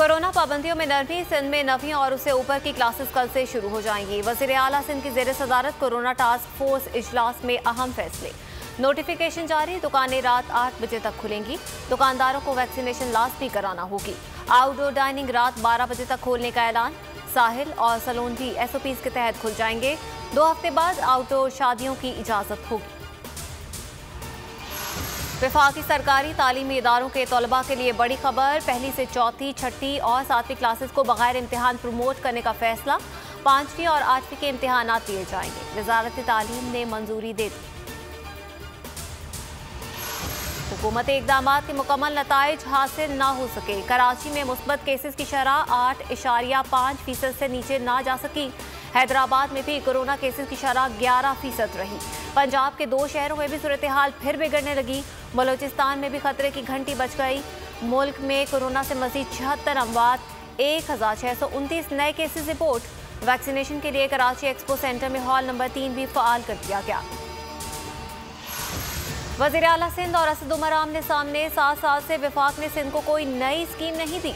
Corona पाबंदियों में नरमी, सिंध में 9वीं और उससे ऊपर की क्लासेस कल से शुरू हो जाएंगी। वज़ीर आला सिंध की ज़ेर सदारत कोरोना टास्क फोर्स इजलास में अहम फैसले। नोटिफिकेशन जारी, दुकानें रात 8 बजे तक खुलेंगी। दुकानदारों को वैक्सीनेशन लाजमी कराना होगी। आउटडोर डाइनिंग रात 12 बजे तक खोलने का ऐलान। साहिल और सलोन भी SOPs के तहत खुल जाएंगे। 2 हफ्ते बाद आउटडोर शादियों की इजाज़त होगी। वफाकी सरकारी तालीमी इदारों के तलबा के लिए बड़ी खबर। पहली से चौथी, छठी और 7वीं क्लासेस को बगैर इम्तिहान प्रमोट करने का फैसला। 5वीं और 8वीं के इम्तिहानात लिए जाएंगे। वजारत तालीम ने मंजूरी दे दी। हुकूमती इक़दामात के मुकम्मल नताइज हासिल ना हो सके। कराची में मुस्बत केसेस की शरह 8.5% से नीचे ना जा सकी। हैदराबाद में भी कोरोना केसेस की शरह 11% रही। पंजाब के 2 शहरों में भी सूरत हाल फिर बिगड़ने लगी। बलोचिस्तान में भी खतरे की घंटी बज गई। मुल्क में कोरोना से मजीद 76 अमवात, 1629 नए केसेस रिपोर्ट। वैक्सीनेशन के लिए कराची एक्सपो सेंटर में हॉल नंबर 3 भी फ़ाल कर दिया गया। वज़ीर आला सिंध और असद उमर आमने सामने। 7 साल से वफाक ने सिंध को कोई नई स्कीम नहीं दी।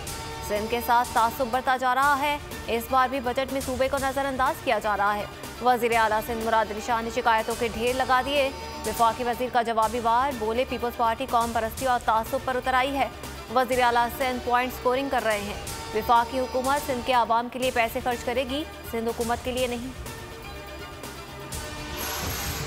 सिंध के साथ तासुब बढ़ता जा रहा है। इस बार भी बजट में सूबे को नजरअंदाज किया जा रहा है। वज़ीर आला सिंध मुराद अली शाह ने शिकायतों के ढेर लगा दिए। वफाकी वजीर का जवाबी वार, बोले पीपल्स पार्टी कौम परस्ती और तासुब पर उतर आई है। वज़ीर आला सिंध पॉइंट स्कोरिंग कर रहे हैं। वफाकी हुकूमत सिंध के आवाम के लिए पैसे खर्च करेगी, सिंध हुकूमत के लिए नहीं।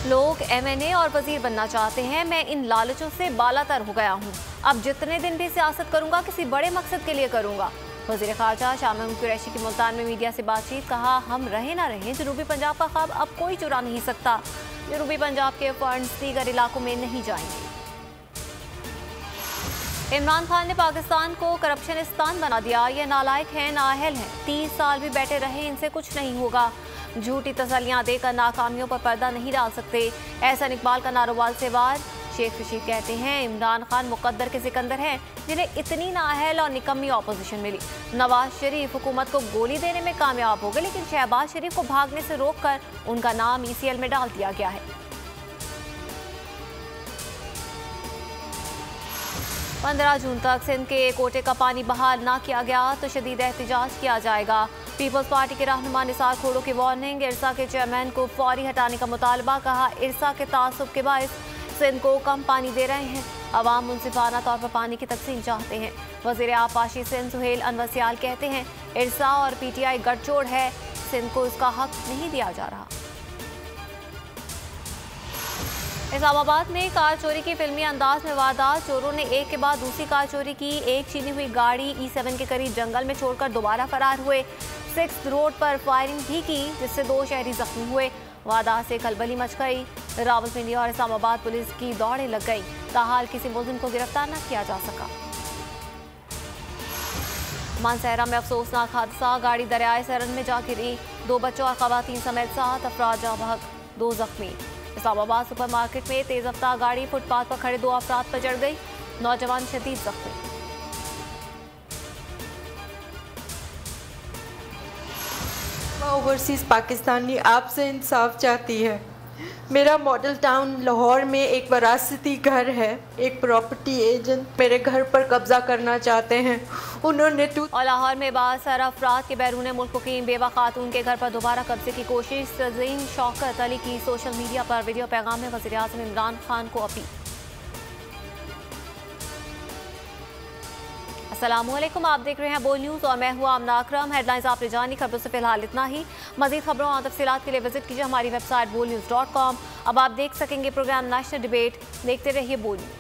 लोग MNA और वजीर बनना चाहते हैं। मैं इन लालचों से बालातर हो गया हूँ। अब जितने दिन भी सियासत करूँगा किसी बड़े मकसद के लिए करूँगा। वज़ीर ख़ारजा शाह महमूद कुरैशी की मुल्तान में मीडिया से बातचीत। कहा, हम रहे ना रहें, जनूबी पंजाब का ख्वाब अब कोई चुरा नहीं सकता। जनूबी पंजाब के फंड्स दीगर इलाकों में नहीं जाएंगे। इमरान खान ने पाकिस्तान को करप्शनिस्तान बना दिया। ये नालायक हैं, नाअहल हैं। 30 साल भी बैठे रहे, इनसे कुछ नहीं होगा। झूठी तसल्लियां देकर नाकामियों पर पर्दा नहीं डाल सकते। एहसन इकबाल का नारोवाल से वार। शेख रशीद कहते हैं, इमरान खान मुकद्दर के सिकंदर हैं, जिन्हें इतनी नाअहल और निकम्मी ऑपोजिशन मिली। नवाज शरीफ हुकूमत को गोली देने में कामयाब हो गए, लेकिन शहबाज शरीफ को भागने से रोककर उनका नाम ECL में डाल दिया गया है। 15 जून तक सिंध के कोटे का पानी बहाल ना किया गया तो शदीद एहतजाज किया जाएगा। पीपल्स पार्टी के रहनुमा निसार खोड़ो की वार्निंग। इरसा के चेयरमैन को फौरी हटाने का मुतालबा। कहा, इरसा के तासुब के बायस सिंध को कम पानी दे रहे हैं। अवाम मुनसिफाना तौर पर पानी की तकसीम चाहते हैं। वज़ीर आबपाशी सिंध सुहेल अनवर सियाल कहते हैं, इरसा और PTI गठजोड़ है, सिंध को इसका हक नहीं दिया जा रहा। इस्लामाबाद में कार चोरी की फिल्मी अंदाज में वारदात। चोरों ने एक के बाद दूसरी कार चोरी की। एक छीनी हुई गाड़ी E7 के करीब जंगल में छोड़कर दोबारा फरार हुए। 6th रोड पर फायरिंग भी की, जिससे 2 शहरी जख्मी हुए। वारदात से खलबली मच गई। रावलपिंडी और इस्लामाबाद पुलिस की दौड़ें लग गई। ताहाल किसी मुलजिम को गिरफ्तार न किया जा सका। मानसहरा में अफसोसनाक हादसा। गाड़ी दरियाए सरन में जा गिरी। 2 बच्चों और खवातीन समेत 7 अफराद जाँ बहक, 2 जख्मी। इस्लामाबाद सुपरमार्केट में तेज रफ्तार गाड़ी फुटपाथ पर खड़े 2 अफराद पर चढ़ गई। नौजवान शदीद जख्मी। ओवरसीज पाकिस्तानी आपसे इंसाफ चाहती है। मेरा मॉडल टाउन लाहौर में एक वरासती घर है। एक प्रॉपर्टी एजेंट मेरे घर पर कब्जा करना चाहते हैं। उन्होंने और लाहौर में बासर अफराद के बैरून मुल्क मुकीम बेवा खातून के घर पर दोबारा कब्जे की कोशिश। सजीन शौकत अली की सोशल मीडिया पर वीडियो पैगाम में वज़ीर आज़म इमरान खान को अपील। अस्सलामुअलैकुम, आप देख रहे हैं बोल न्यूज़ और मैं हूँ आमना अकरम। हेडलाइंस आपने जानी, खबरों से फिलहाल इतना ही। मजीद खबरों और तफसीलात के लिए विजिट कीजिए हमारी वेबसाइट bolnews.com। अब आप देख सकेंगे प्रोग्राम नेशनल डिबेट। देखते रहिए बोल न्यूज़।